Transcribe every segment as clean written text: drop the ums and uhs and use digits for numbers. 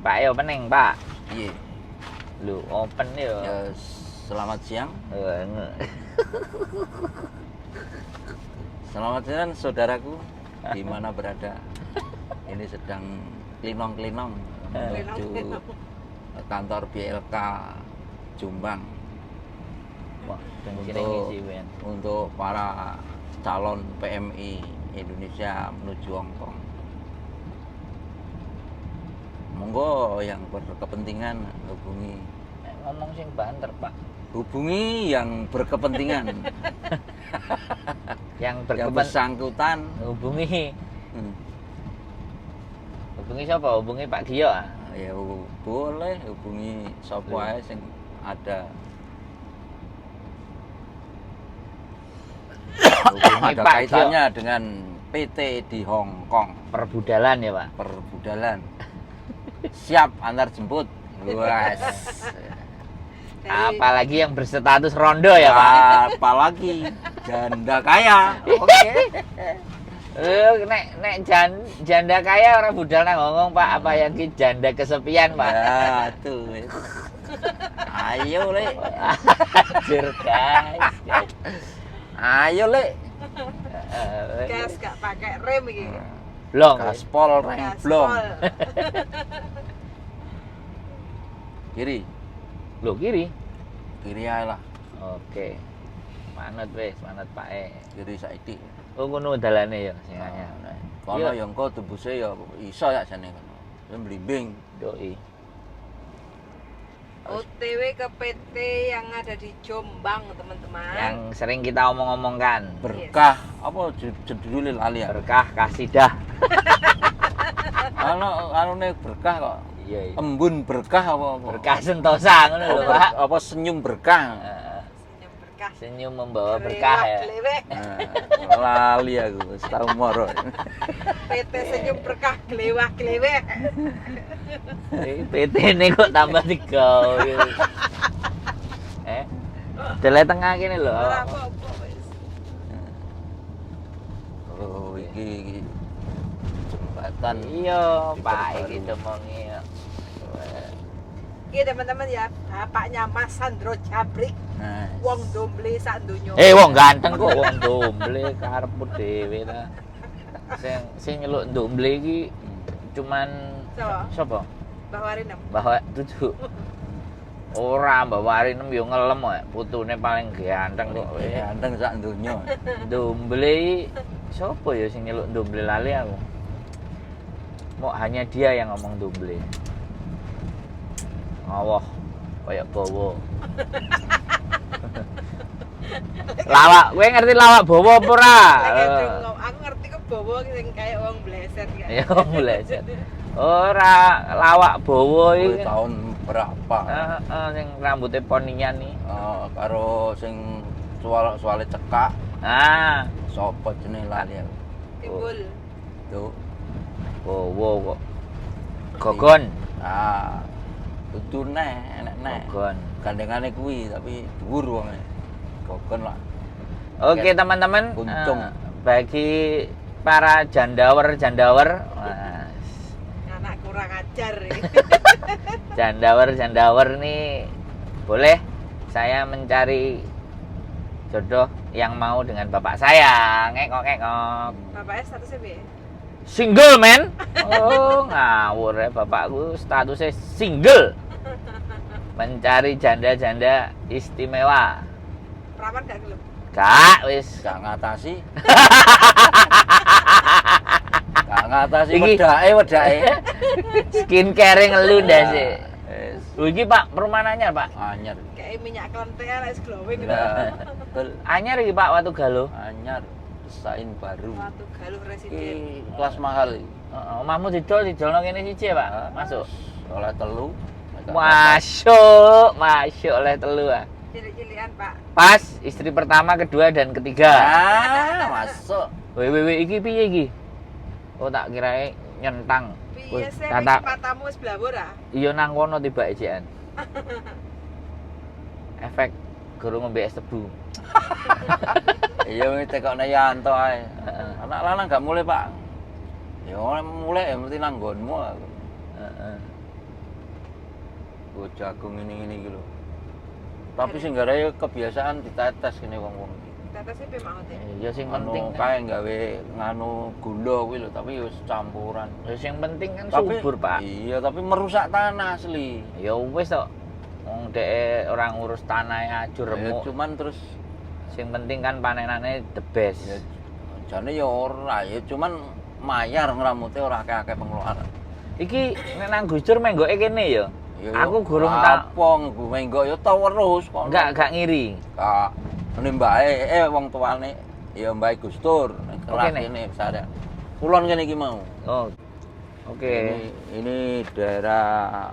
Pak opening, Pak. Iya. Lu open ya. Ya, selamat siang. Selamat siang saudaraku, di mana berada. Ini sedang klinong-klinong menuju kantor BLK Jombang. Wah, untuk para calon PMI Indonesia menuju Hongkong. Monggo yang berkepentingan hubungi. Ngomong sing banter, Pak. Hubungi yang berkepentingan. yang bersangkutan. Hubungi. Hubungi siapa? Hubungi Pak Gio. Ya boleh hubungi sapa ae sing ada. Ada kaitannya dengan PT di Hong Kong. Perbudalan ya, Pak? Perbudalan. Siap antar jemput. Wes. Apalagi yang berstatus rondo ya, Pak? Apalagi janda kaya. Oke. Nek janda kaya orang budal nang ngomong, Pak. Apa yang ki janda kesepian, Pak? Ya, tuh. Ayo, Le. Anjir, guys. Ayo, Le. Gas gak pakai rem iki. Blong. Gaspol rem blong. Kiri. Loh, kiri. Kiri ae lah. Oke. Manut wis, manut Pak E. Kiri saiki. Oh, ngono dalane ya sing anyar. Kono ya engko tembuse ya iso ya jane kono. Ya mblimbing. Doi. OTW ke PT yang ada di Jombang, teman-teman. Yang sering kita omong-omongkan. Berkah apa judulnya lali ya? Berkah kasidah. Anune berkah kok. Iya. Embun berkah apa? Berkah sentosa ngono lho, Pak. Apa senyum berkah? Senyum berkah. Senyum membawa berkah ya. Lali aku wis tau moro. PT Senyum Berkah glewah-gleweh. PT ini kok tambah 3 gitu. Dele tengah kene lho. Ora apa-apa wis. Oh, iki jembatan. Iya, Pak iki demongi. Iki teman-teman ya, bapaknya Mas Sandro Jabrik. Nah, Wong domble sak donya. Wong ganteng kok wong domble karepmu dhewe ta. Sing nyeluk domble iki cuman sapa? Mbah Warinem. Mbah Tuju. Ora, Mbah Warinem yo ngelem kok. Putune paling ganteng kok. ganteng sak donya. Domble sapa ya sing nyeluk domble lali aku. Mau hanya dia yang ngomong domble. Allah, kayak bawa. Lawak, kowe ngerti lawak bawa apa ora? Aku ngerti kok bawa sing kaya wong bleser kan. Ya wong bleset. Ora lawak bawa iki. Tahun berapa? Sing rambutnya ponian nih. Karo sing soal cekak. Sopo jenenge lali aku. Timbul. Tuh. Bawa kok. Gogon. Tutune enek-enek. Gogon. Gandengane kuwi tapi dhuwur wonge. Gogon lah. Oke, teman-teman. Untung. Bagi para jandawer, Anak kurang ajar ini. jandawer nih boleh saya mencari jodoh yang mau dengan bapak saya. Ngekok. Bapaknya statusnya piye? Single, men. Oh, ngawur ya bapakku statusnya single. Mencari janda-janda istimewa. Perawan gak gelem? Gak, wis. Gak ngatasi. Gak ngatasi Iki. wedake. Skincare ngelu ndak sih. Iki Pak, perumahan anyar, Pak. Anyar. Kayak minyak kelenteng es glowing gitu. Betul. Anyar iki Pak Watu Galuh. Anyar. Desain baru. Watu Galuh residen. Iki kelas mahal iki. Omahmu didolno kene siji, Pak. Masuk. Oleh telu. Masuk oleh telu ah. Cilik-cilikan, Pak. Pas istri pertama, kedua dan ketiga. Masuk. Wei iki piye iki? Oh tak kirae nyentang. Piye sih Tata matamu wis blawur ah? iya nang kono tiba ejekan. Efek guru ngombe es tebu. Iya wis tekokne Yanto ae. Anak lanang gak mulai, Pak. Ya mulai ya mesti nang nggonmu aku. Heeh. Nggo jagung ini iki lho. Tapi sing gara kebiasaan ditetes kene wong-wong iki. Tetesnya piye maksudnya? Ya sing penting Anu kae gawe nganu gula kuwi lho, tapi wis campuran. ya sing penting kan Tapi subur, Pak. Iya, tapi merusak tanah asli. Ya wis tok. Wong dhek ora ngurus tanah ajur Ya, remuk. cuman terus Sing penting kan panenane the best. ya jane ya ora, ya cuman mayar ngramute ora akeh-akeh pengeluaran. Iki nek nang Gus Dur menggoke kene ya. Ya, Aku gurung tak apa nggo menggok ya tau terus kono. enggak ngiri. Kak, ini mbake wong tuane ya mbake Gus Dur nek kelas Oke, nih. ini sadar. Kulon kene iki mau. Oh. Oke. Ini daerah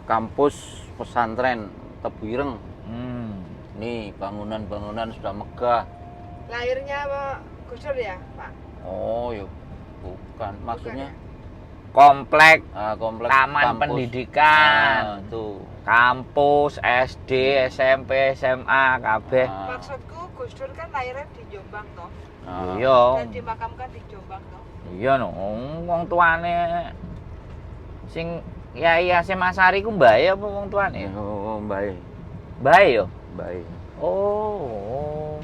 kampus pesantren Tebuireng. Ini bangunan-bangunan sudah megah. Lahirnya Pak Gus Dur ya, Pak? Oh, ya bukan. Maksudnya Komplek kompleks taman kampus. pendidikan. Tuh. Kampus, SD, SMP, SMA, kabeh. Maksudku Gus Dur kan lahirnya di Jombang toh. Iya. Dan dimakamkan di Jombang toh. Iya no, wong tuane sing Yai Hasyim Asy'ari ku mbae apa wong tuane? Oh, baik. Mbae yo. Baik. Oh.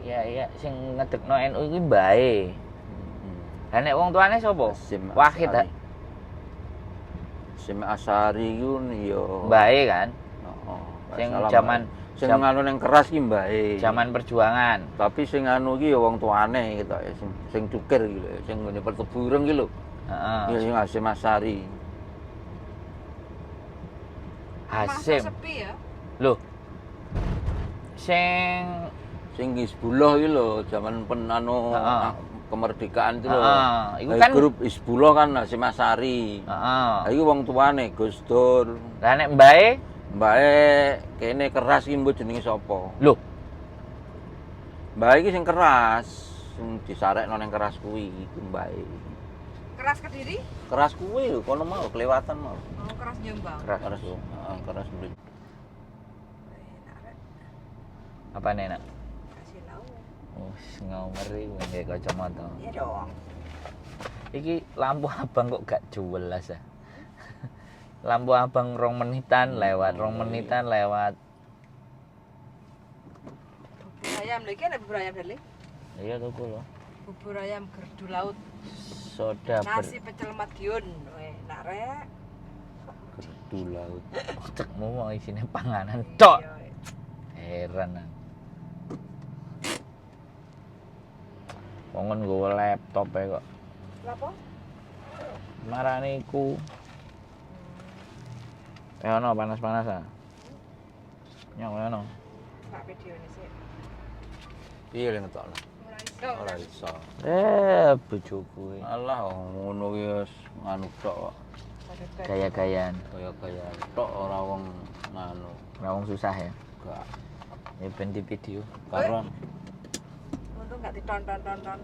Iya, sing ngedekno NU iki mbae. Lah nek wong tuane sapa? Hasyim Wahid. Asy'ari. Hasyim Asy'ari ku yo. Mbae kan? Heeh. Sing jaman sing anu ning keras ki mbae. zaman perjuangan. Tapi sing anu ki ya wong tuane gitu ya, sing cukir gitu, sing ngene Tebuireng ki lho. Heeh. Ya sing Hasyim Asy'ari. Hasyim. Masa sepi ya? Loh. Sing Sing Hizbullah ki lho, zaman anu Heeh. kemerdekaan itu lho. Heeh, iku Lah, kan grup Hizbullah kan Hasyim Asy'ari. heeh. Lah iki wong tuane Gus Dur. Lah nek mbae, Mbake kene keras ki mbok jenenge sapa? lho, Mbake iki sing keras, sing disarekno ning keras kuwi iku mbake. Keras Kediri? Keras kuwi lho, kono mau kelewatan mau. Oh, keras Jombang. Keras yo. Heeh, keras mblik. apa nih nak? Kasih tahu. Oh, ngomeri nggae kacamata. Iya dong. Iki lampu abang kok gak jelas ya. Lampu abang 2 menitan lewat, 2 menitan lewat. Bubur ayam lagi ada bubur ayam dari. Iya tuku lho. Bubur ayam gerdu laut. Soda Nasi pecel Madiun. Weh, nak rek. Gerdu laut. otakmu mau isine panganan tok. Iya, iya. Heran aku. Wongen nggawa laptop e kok. Lapo? Marane iku. Ono panas-panas ah. Nyong ono. Pak video ini sih. Piye le ngetokno? Ora iso. Bojoku e. Alah ngono ki wis nganu tok kok. Gaya-gayaan. Kaya tok ora wong nganu. Ora wong susah ya. Gak Ya ben di video. karuan. Untung nggak ditonton-tonton.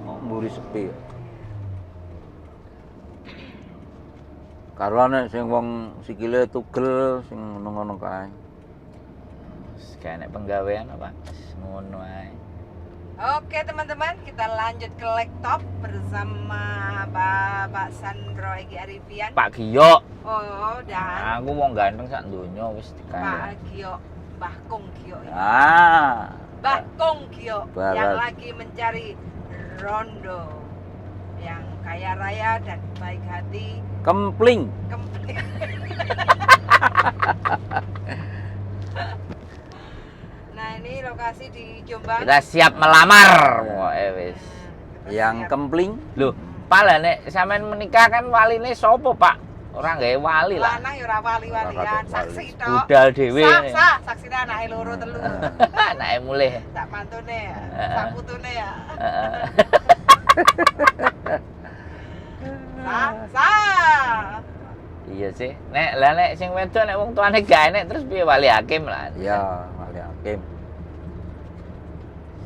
Oh, mburi sepi. Karuan sing wong sikile tugel sing ngono-ngono kae. Kayak nek penggawean apa? Ngono ae. Oke teman-teman, kita lanjut ke laptop bersama Bapak Sandro Egi Arifian. Pak Gio. Oh, dan Aku wong ganteng sak donya wis Pak dikandani. Gio, Mbah Kong Gio ini. Ah, Kong Gio Barat. yang lagi mencari rondo yang kaya raya dan baik hati. kempling. Nah ini lokasi di Jombang. Kita siap melamar. Pokoke wis. Yang kempling. Loh, Pak lah nek sampean menikah kan waline sapa, Pak? Ora gawe wali lah. Lanang ya ora wali-walian, saksi tok. Budal dhewe. Saksi anake loro telu. Anake mulih. Tak mantune ya, tak putune ya. Heeh. Sa. Iya sih. Nek sing wedok nek wong tuane gak enek terus piye wali hakim lah. Ya, wali hakim.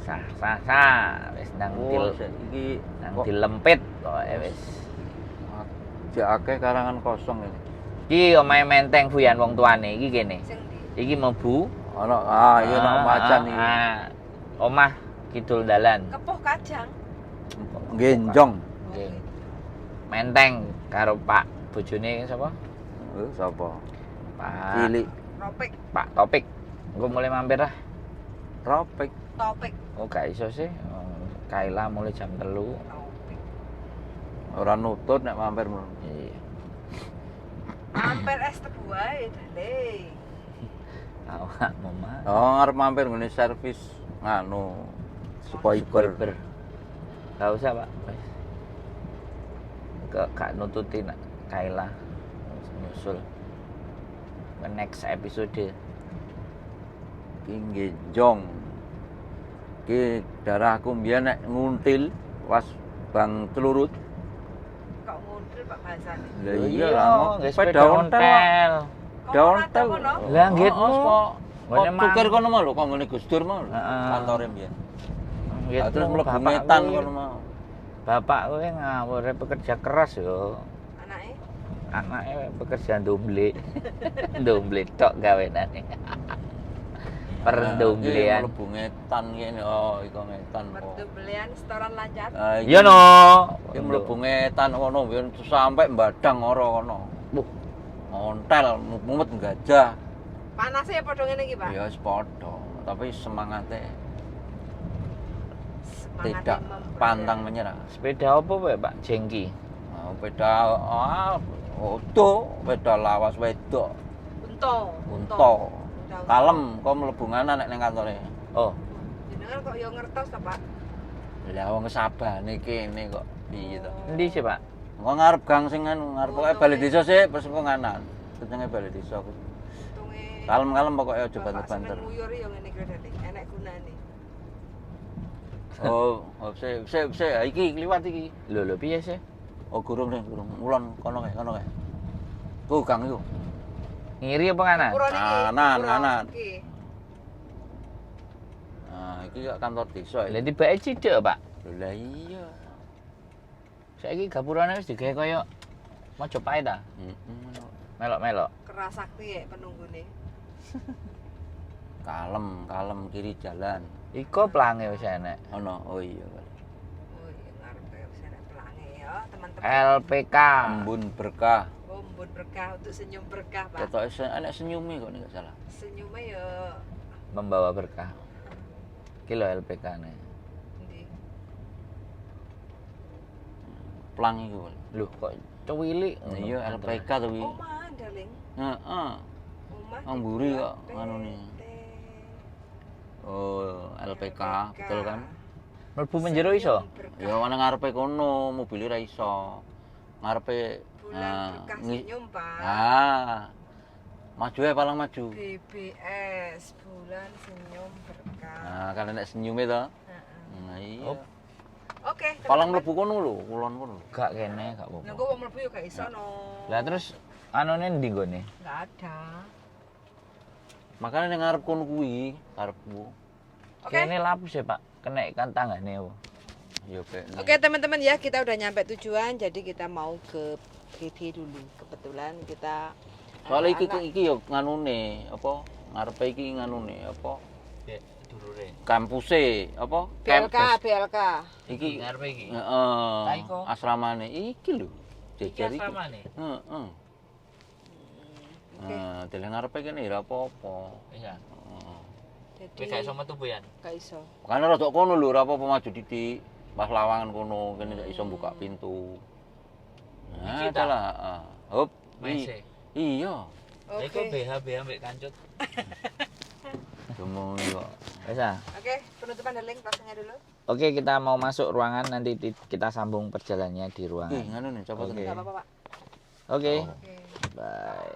Sah. Wis nang Oh, iki nang kok dilempit pokoke wis. jek akeh karangan kosong ini. Iki omahe menteng Fuyan wong tuane iki kene. Sing ndi? Iki mlebu. Ono iya ono macan iki. Omah kidul dalan. Kepuh kajang. Genjong. Nggih. Menteng Karo Pak bojone sapa? Sapa? Pak Cilik. Ropik, Pak Topik. Engko mulai mampir lah. Ropik. topik, Oh, gak iso sih. Kaila mulai jam 3. topik. Ora nutut nek mampir ngono. Iya. Mampir es tebu ae, Dale. Awak mama. Oh, ngarep mampir ngene servis nganu spoiler. Gak usah, Pak. Wes. Gak nututin Kaila nyusul ke next episode. Ki nggih jong. Ki darahku mbiyen nek nguntil pas bang telurut. Kok ngundel Pak bahasane? Lah iya lah, nggih sepeda ontel. Ontel. Lah nggihmu kok ngene mang. tuker kono mau lho, kok ngene Gus Dur mau. Heeh. Kantore mbiyen. Nggihmu, Terus mlebu bapak metan kuwi- kono mau. Bapak kowe ngawur pekerja keras yo. Anake Anaknya pekerja domble. Domble tok gawenane. Perdomblean. Mlebu ngetan kene. Oh, iku ngetan kok. berdubelian setoran lancar. Iya no. Ki mlebu ngetan kono mbiyen sampe Mbadang ora kono. Buh, Ontel mumet gajah. Panasnya padha ngene iki, Pak. Ya wis padha, tapi semangatnya Semangatnya tidak membara. pantang menyerah. sepeda apa wae, Pak? Jengki. Nah, beda oto, beda lawas wedok, unta. Kalem kok mlebu ngana nek ning kantore. Oh, Jenengan kok yo ngertos ta, Pak? Lah wong sabane kene kok piye to. endi sih, Pak? Engko ngarep gang sing anu, ngarep pokoke balai desa sik, terus engko nganan. Jenenge balai desa kuwi. Untunge Kalem-kalem pokoke aja Bapak banter-banter. seneng nguyur yo ngene iki Dale. Enek gunane. Oh, sik, iki kliwat iki. Lho piye sih? Oh, gurung ning, gurung. Ulon kono kae. Tuh gang iku. Ngiri apa kanan? Ukuran iki. Kanan, ukuran kanan. iki. Nah, iki kok kantor desa Lah iki. tibake cidek, Pak. Lho lah iya. Saiki gapurane wis digawe kaya Mojopahit ta? Heeh. Melok-melok. Keras sakti ya penunggune. Kalem kiri jalan. Iko pelange wis enek. Ono. Oh iya. Oh iya ngarepe wis enek pelange ya, teman-teman. LPK. Embun berkah. Oh, embun berkah untuk senyum berkah, Pak. Ketoke enek senyume kok nek gak salah. Senyumnya ya Membawa berkah. Kilo LPK ne. endi? Plang iku. Lho kok cuwilik. Iya LPK to wi. Omah, Darling. Heeh. Omah. Nang mburi dibuat kok nganune. PT. Oh, LPK, betul kan? Mlebu menjero iso? Senyum berkah. Ya ana ngarepe kono, mobil ra iso. Ngarepe Bulan berkah senyum, Pak. Ah. Maju ya paling maju. BBS bulan senyum berkah. Nah, kan nek senyume to. Heeh. Nah, iya. Oh. Oke, Palang teman-teman. mlebu kono lho, kulon kono. Gak kene, gak Lah apa-apa. gua mau mlebu yo gak iso no. Lah terus anune ndi nggone? Enggak ada. Makanya ning ngarep kono kuwi, karepku. Oke. Kene lapus ya, Pak. Kena ikan tanggane apa? Ya pek. Oke teman-teman ya, kita udah nyampe tujuan, jadi kita mau ke GD dulu. Kebetulan kita Soale iki anak-anak- iki ya nganune, apa? Ngarepe iki nganune, apa? Dek, durure. Kampuse, apa? BLK, Kampus. BLK. Iki ngarepe iki. heeh. Taiko. Asramane iki lho. Iki Jejer iki. asramane. Heeh. Oke. Nah, dene ngarepe kene ora apa-apa. Iya. Heeh. Jadi Kowe gak iso metu buyan. gak iso. Makane rada kono lho, ora apa-apa maju titik. Pas lawangan kono, kene gak iso buka pintu. Nah, Iki ta? lah, heeh. Hop. Mese. Iya. Lah iku Oke. BH mbek kancut. Cuma yo. Wis ah. Oke, penutupan Darling, closingnya dulu. Oke, kita mau masuk ruangan nanti kita sambung perjalanannya di ruangan. Nganu nih, coba Oke. Enggak apa-apa, Pak. Oke. Oh. Oke. Bye.